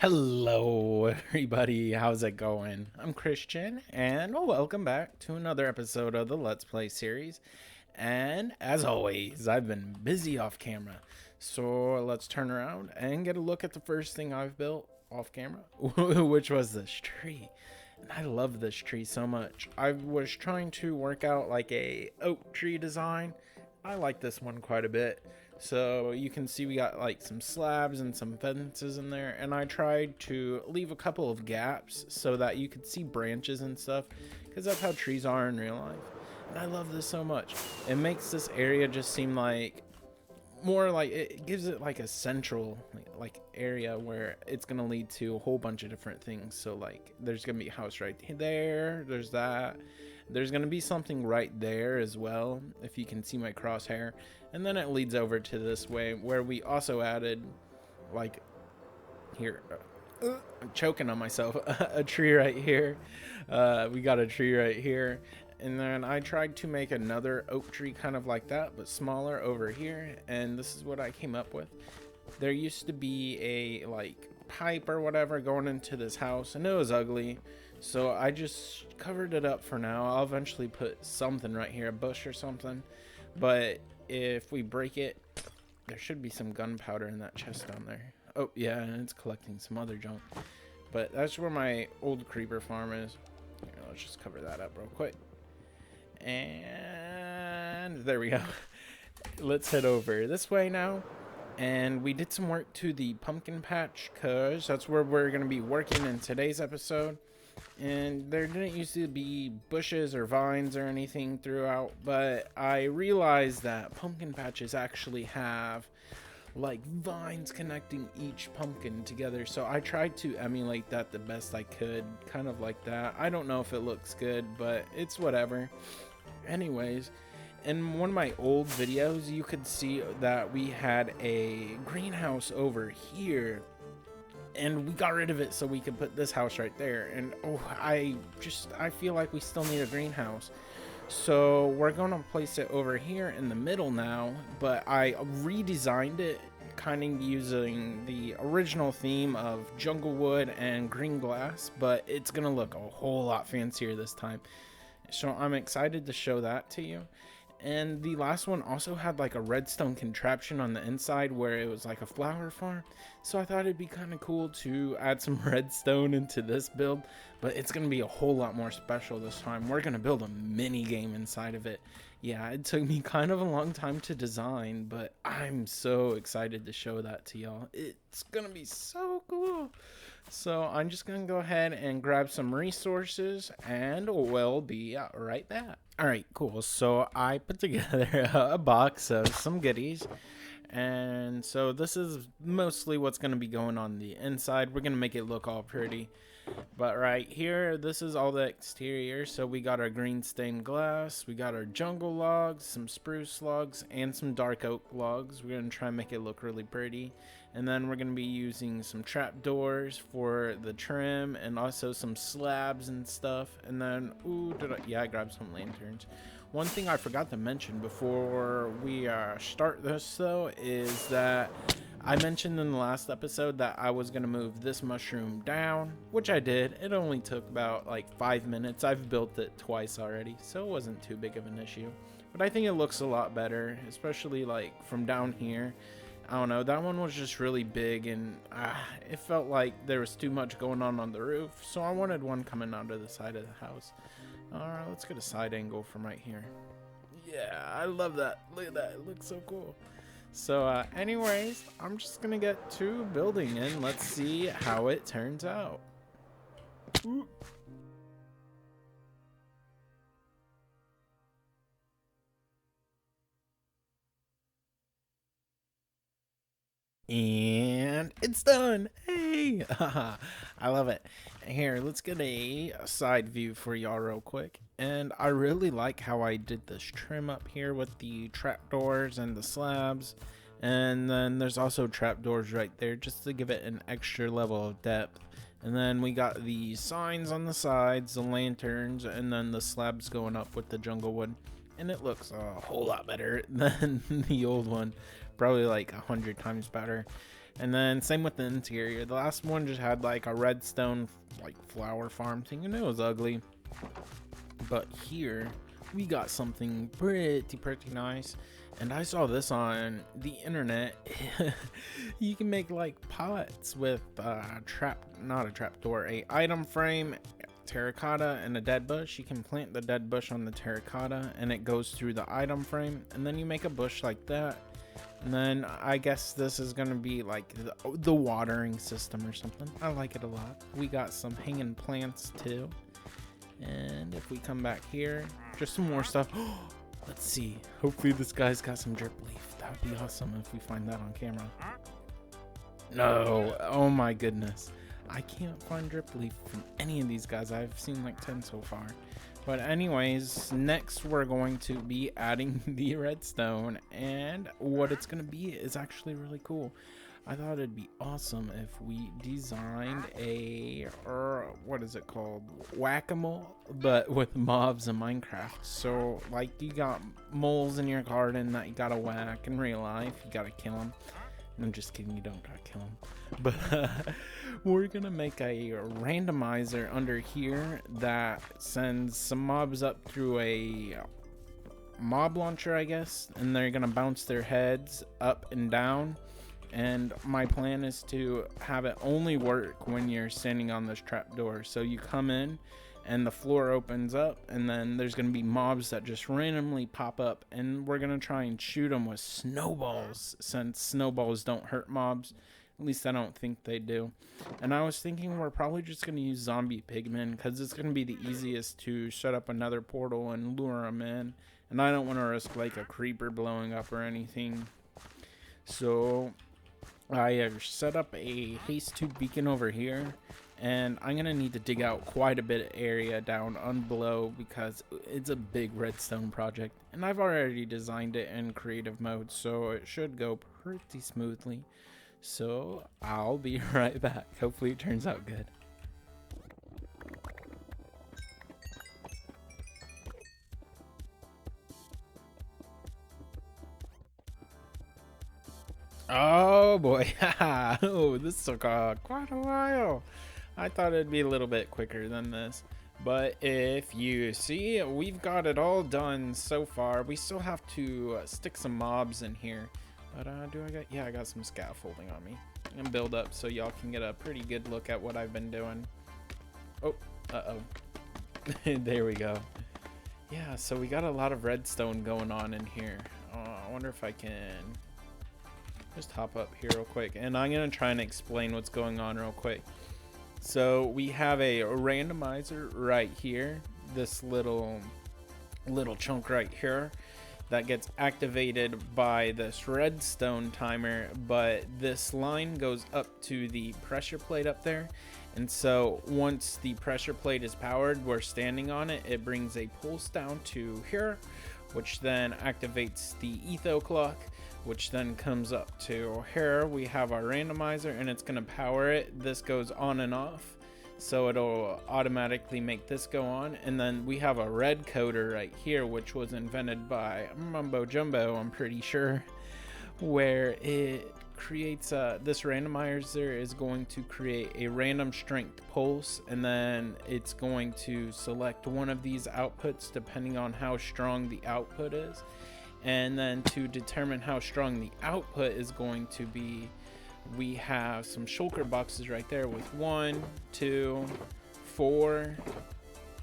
Hello, everybody. How's it going? I'm Christian, and welcome back to another episode of the Let's Play series. And as always, I've been busy off camera. So let's turn around and get a look at the first thing I've built off camera, which was this tree. And I love this tree so much. I was trying to work out like a oak tree design. I like this one quite a bit. So you can see we got like some slabs and some fences in there, and I tried to leave a couple of gaps so that you could see branches and stuff, because that's how trees are in real life. And I love this so much. It makes this area just seem like more like, it gives it like a central like area where it's gonna lead to a whole bunch of different things. So like there's gonna be a house right there, there's that, there's gonna be something right there as well, if you can see my crosshair. And then it leads over to this way where we also added like here, I'm choking on myself, a tree right here. We got a tree right here, and then I tried to make another oak tree kind of like that but smaller over here, and this is what I came up with. There used to be a like pipe or whatever going into this house, and it was ugly, so I just covered it up for now. I'll eventually put something right here, a bush or something, but if we break it, there should be some gunpowder in that chest down there. Oh yeah, and it's collecting some other junk. But that's where my old creeper farm is. Here, let's just cover that up real quick. And there we go. Let's head over this way now. And we did some work to the pumpkin patch, because that's where we're going to be working in today's episode. And there didn't used to be bushes or vines or anything throughout, but I realized that pumpkin patches actually have like vines connecting each pumpkin together, so I tried to emulate that the best I could, kind of like that. I don't know if it looks good, but it's whatever. Anyways, in one of my old videos you could see that we had a greenhouse over here, and we got rid of it so we could put this house right there. And I feel like we still need a greenhouse, so we're gonna place it over here in the middle now. But I redesigned it kind of using the original theme of jungle wood and green glass, but it's gonna look a whole lot fancier this time, so I'm excited to show that to you. And the last one also had like a redstone contraption on the inside where it was like a flower farm. So I thought it'd be kind of cool to add some redstone into this build, but it's going to be a whole lot more special this time. We're going to build a mini game inside of it. Yeah, it took me kind of a long time to design, but I'm so excited to show that to y'all. It's going to be so cool. So I'm just going to go ahead and grab some resources, and we'll be right back. Alright, cool. So I put together a box of some goodies. And so this is mostly what's going to be going on the inside. We're going to make it look all pretty. But right here, this is all the exterior. So we got our green stained glass, we got our jungle logs, some spruce logs, and some dark oak logs. We're going to try and make it look really pretty. And then we're going to be using some trapdoors for the trim, and also some slabs and stuff. And then, I grabbed some lanterns. One thing I forgot to mention before we start this though is that I mentioned in the last episode that I was going to move this mushroom down, which I did. It only took about like 5 minutes. I've built it twice already, so it wasn't too big of an issue. But I think it looks a lot better, especially like from down here. I don't know, that one was just really big, and it felt like there was too much going on the roof, so I wanted one coming out of the side of the house. Alright, let's get a side angle from right here. Yeah, I love that. Look at that, it looks so cool. So anyways, I'm just gonna get to building, and let's see how it turns out. Ooh. And it's done. Hey, I love it. Here, let's get a side view for y'all real quick. And I really like how I did this trim up here with the trapdoors and the slabs. And then there's also trapdoors right there just to give it an extra level of depth. And then we got the signs on the sides, the lanterns, and then the slabs going up with the jungle wood. And it looks a whole lot better than the old one. Probably like 100 times better. And then same with the interior. The last one just had like a redstone like flower farm thing, and it was ugly. But here we got something pretty nice. And I saw this on the internet. You can make like pots with not a trapdoor, a item frame, terracotta, and a dead bush. You can plant the dead bush on the terracotta and it goes through the item frame, and then you make a bush like that. And then I guess this is gonna be like the watering system or something. I like it a lot. We got some hanging plants too. And if we come back here, just some more stuff. Let's see. Hopefully this guy's got some drip leaf. That would be awesome if we find that on camera. No. Oh my goodness. I can't find drip leaf from any of these guys. I've seen like 10 so far. But anyways, next we're going to be adding the redstone. And what it's going to be is actually really cool. I thought it'd be awesome if we designed a, what is it called? Whack-a-mole, but with mobs in Minecraft. So, like, you got moles in your garden that you gotta whack in real life. You gotta kill them. I'm just kidding, you don't gotta kill them. But we're gonna make a randomizer under here that sends some mobs up through a mob launcher, I guess. And they're gonna bounce their heads up and down. And my plan is to have it only work when you're standing on this trapdoor. So you come in and the floor opens up, and then there's going to be mobs that just randomly pop up, and we're going to try and shoot them with snowballs, since snowballs don't hurt mobs. At least I don't think they do. And I was thinking we're probably just going to use zombie pigmen, because it's going to be the easiest to set up another portal and lure them in. And I don't want to risk like a creeper blowing up or anything. So I set up a haste tube beacon over here, and I'm gonna need to dig out quite a bit of area down below because it's a big redstone project, and I've already designed it in creative mode, so it should go pretty smoothly. So I'll be right back. Hopefully it turns out good. Oh boy. Oh, this took quite a while. I thought it'd be a little bit quicker than this. But if you see, we've got it all done so far. We still have to stick some mobs in here. But I got some scaffolding on me. I'm gonna build up so y'all can get a pretty good look at what I've been doing. Oh, there we go. Yeah, so we got a lot of redstone going on in here. I wonder if I can just hop up here real quick, and I'm gonna try and explain what's going on real quick. So we have a randomizer right here, this little chunk right here that gets activated by this redstone timer, but this line goes up to the pressure plate up there. And so once the pressure plate is powered, we're standing on it, it brings a pulse down to here, which then activates the etho clock, which then comes up to here. We have our randomizer, and it's going to power it. This goes on and off, so it'll automatically make this go on. And then we have a red coder right here, which was invented by Mumbo Jumbo, I'm pretty sure, where it creates this randomizer is going to create a random strength pulse, and then it's going to select one of these outputs depending on how strong the output is. And then to determine how strong the output is going to be, we have some shulker boxes right there with 1, 2, 4,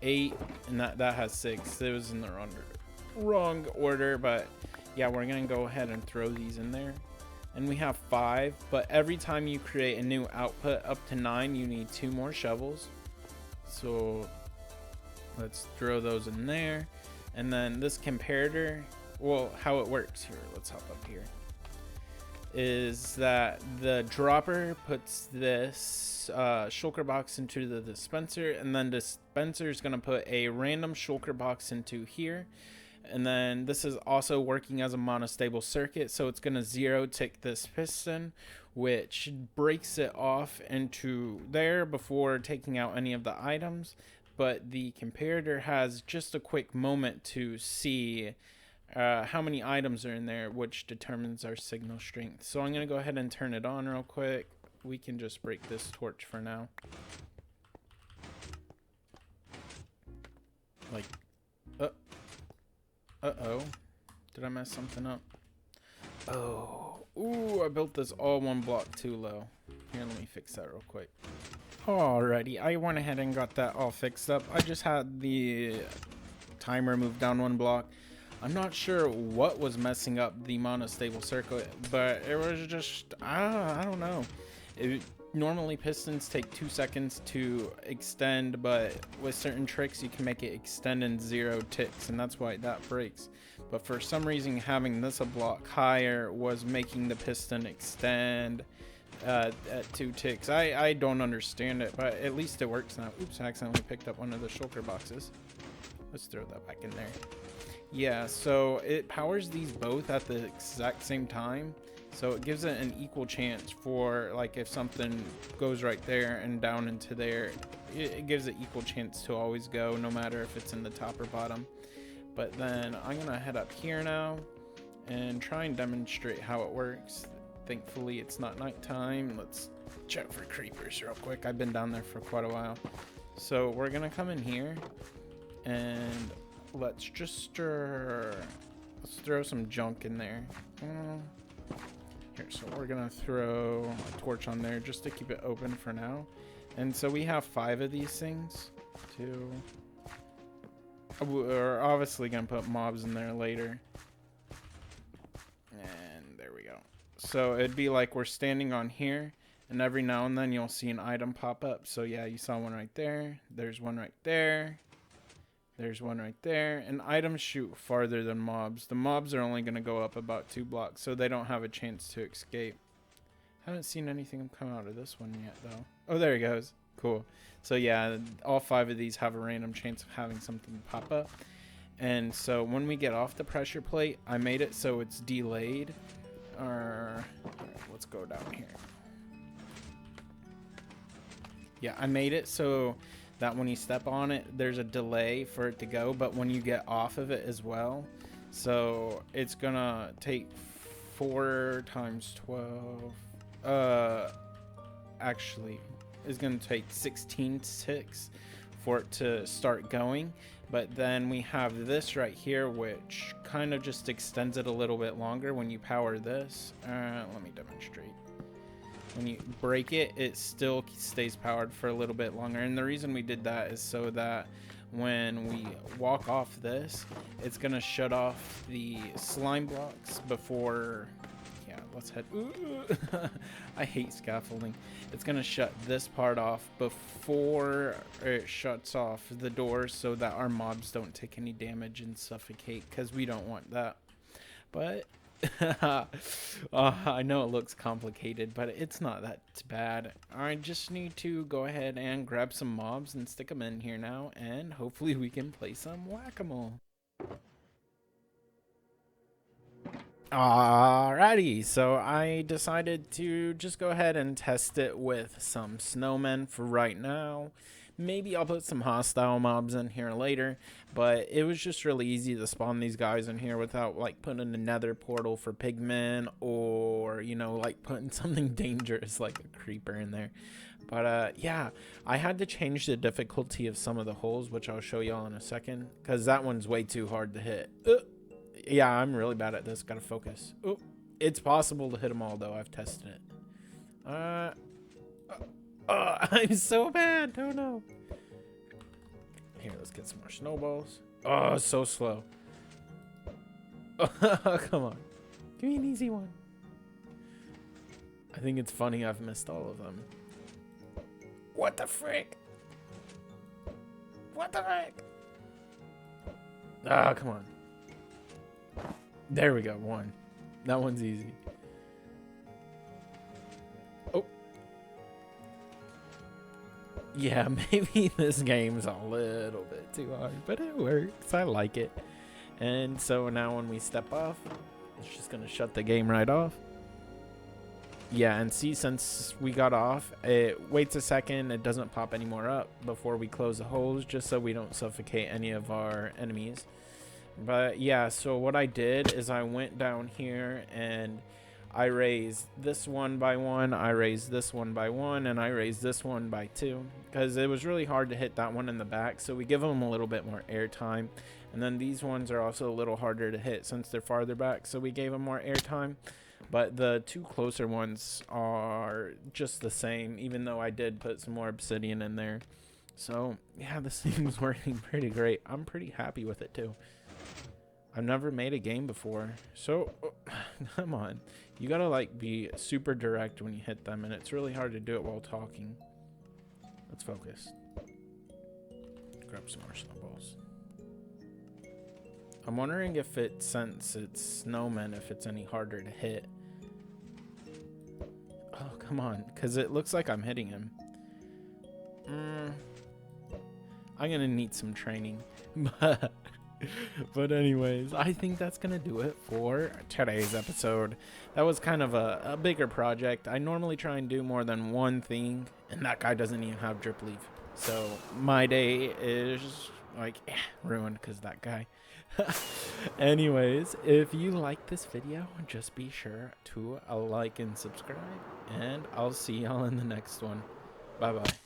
8, and that has 6. It was in the wrong order, but yeah, we're gonna go ahead and throw these in there. And we have 5, but every time you create a new output up to 9, you need 2 more shovels. So let's throw those in there. And then this comparator, well, how it works here, let's hop up here, is that the dropper puts this shulker box into the dispenser, and then dispenser is going to put a random shulker box into here. And then this is also working as a monostable circuit, so it's going to zero tick this piston, which breaks it off into there before taking out any of the items. But the comparator has just a quick moment to see how many items are in there, which determines our signal strength. So I'm going to go ahead and turn it on real quick. We can just break this torch for now. Like, uh-oh. Did I mess something up? Oh, ooh, I built this all one block too low. Here, let me fix that real quick. Alrighty, I went ahead and got that all fixed up. I just had the timer moved down one block. I'm not sure what was messing up the monostable circuit, but it was just, I don't know. Normally pistons take 2 seconds to extend, but with certain tricks you can make it extend in 0 ticks, and that's why that breaks. But for some reason having this a block higher was making the piston extend at 2 ticks. I don't understand it, but at least it works now. Oops, I accidentally picked up one of the shulker boxes. Let's throw that back in there. Yeah, so it powers these both at the exact same time. So it gives it an equal chance for, like, if something goes right there and down into there, it gives it equal chance to always go, no matter if it's in the top or bottom. But then I'm gonna head up here now and try and demonstrate how it works. Thankfully it's not nighttime. Let's check for creepers real quick. I've been down there for quite a while. So we're gonna come in here and let's just let's throw some junk in there. Here, so we're gonna throw a torch on there just to keep it open for now. And so we have 5 of these things. We're obviously gonna put mobs in there later. And there we go. So it'd be like we're standing on here, and every now and then you'll see an item pop up. So yeah, you saw one right there. There's one right there. There's one right there. And items shoot farther than mobs. The mobs are only going to go up about 2 blocks, so they don't have a chance to escape. Haven't seen anything come out of this one yet, though. Oh, there he goes. Cool. So yeah, all 5 of these have a random chance of having something pop up. And so when we get off the pressure plate, I made it so it's delayed. Let's go down here. Yeah, I made it so that when you step on it, there's a delay for it to go, but when you get off of it as well. So it's gonna take 4 times 12. Actually, it's gonna take 16 ticks for it to start going. But then we have this right here, which kind of just extends it a little bit longer when you power this. Let me demonstrate. When you break it, it still stays powered for a little bit longer. And the reason we did that is so that when we walk off this, it's going to shut off the slime blocks before... Yeah, let's head... I hate scaffolding. It's going to shut this part off before it shuts off the door so that our mobs don't take any damage and suffocate, because we don't want that. But... I know it looks complicated, but it's not that bad. I just need to go ahead and grab some mobs and stick them in here now, and hopefully we can play some whack-a-mole. Alrighty, so I decided to just go ahead and test it with some snowmen for right now. Maybe I'll put some hostile mobs in here later, but it was just really easy to spawn these guys in here without like putting a nether portal for pigmen, or, you know, like putting something dangerous like a creeper in there. But yeah, I had to change the difficulty of some of the holes, which I'll show y'all in a second, because that one's way too hard to hit. Yeah, I'm really bad at this. Gotta focus. It's possible to hit them all, though. I've tested it. I'm so bad. Oh, no. Here, let's get some more snowballs. Oh, so slow. Come on. Give me an easy one. I think it's funny I've missed all of them. What the frick? What the frick? Ah, come on. There we go. One. That one's easy. Yeah, maybe this game's a little bit too hard, but it works. I like it. And so now when we step off, it's just gonna shut the game right off. Yeah, and see, since we got off, it waits a second, it doesn't pop any more up before we close the holes, just so we don't suffocate any of our enemies. But yeah, so what I did is I went down here and I raised this one by one, I raised this one by one, and I raised this one by two, because it was really hard to hit that one in the back, so we give them a little bit more air time. And then these ones are also a little harder to hit since they're farther back, so we gave them more air time. But the two closer ones are just the same, even though I did put some more obsidian in there. So yeah, this thing's working pretty great. I'm pretty happy with it too. I've never made a game before, so come on. You gotta like be super direct when you hit them, and it's really hard to do it while talking. Let's focus. Grab some more snowballs. I'm wondering if it, since it's snowmen, if it's any harder to hit. Oh, come on, because it looks like I'm hitting him. I'm gonna need some training, but anyways, I think that's gonna do it for today's episode. That was kind of a bigger project. I normally try and do more than one thing, and that guy doesn't even have drip leaf, so my day is like ruined because that guy. Anyways, if you like this video, just be sure to like and subscribe, and I'll see y'all in the next one. Bye bye.